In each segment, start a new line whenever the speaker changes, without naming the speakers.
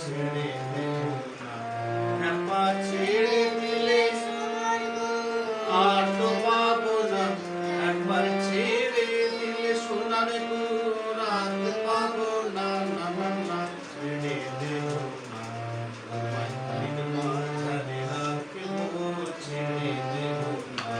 ছেড়ে দেব না। একবার ছেড়ে দিলে আর তো পাবো না। একবার ছেড়ে দিলে সোনার গুণ আর তো পাবো না। না না না, ছেড়ে দেব না। তোমায় দিন মাঝারে রাখবো, ছেড়ে দেব না।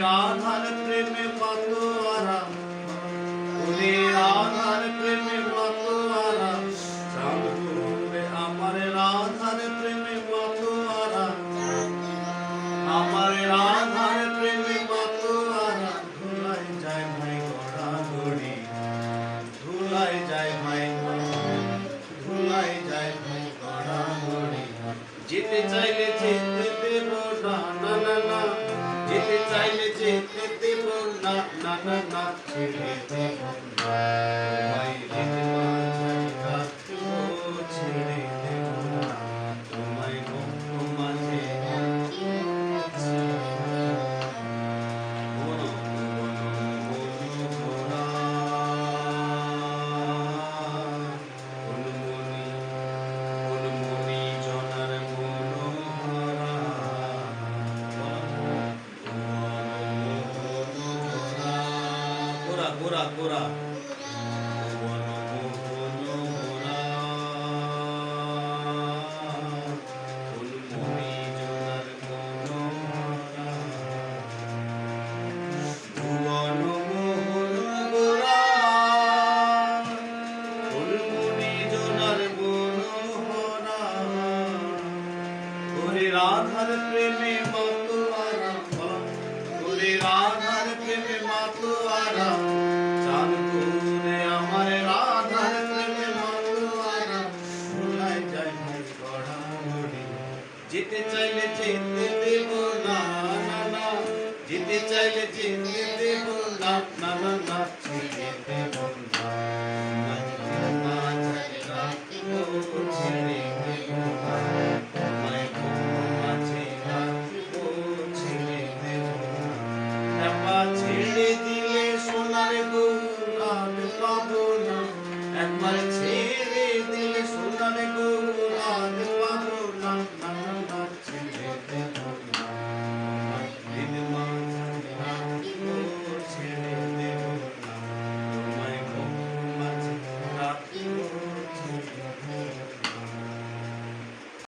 রাধার প্রেমে মাতোয়ারা, ওরে রাধার প্রেমে মাতোয়ারা, চাঁদপুরে আমার রাধার প্রেমে মাতোয়ারা, আমার রাধার প্রেমে মাতোয়ারা। ধুলাই যায় ভাই গড়াগড়ি, ধুলাই যায় ভাই, ধুলাই যায় ভাই গড়াগড়ি। যেতে চাইলে যেতে দেব না, না না না, যেতে চাইলে যেতে দেব না, না না না, ছেড়ে দেব না। তোমায় দিন মাঝারে রাখবো, ছেড়ে দেব না। তোমায় গল্প মাঝে গোরা গোরা রাধার প্রেমে মাতোয়ারা, ওরে রাধার প্রেমে মাতোয়ারা, চাঁদপুরে আমার রাধার প্রেমে মাতোয়ারা। ভুলাই যায় ভাই গড়াগড়ি, যেতে চাইলে যেতে দেব না, না না, যেতে চাইলে যেতে দেব না, না না না, ছেড়ে দেব না।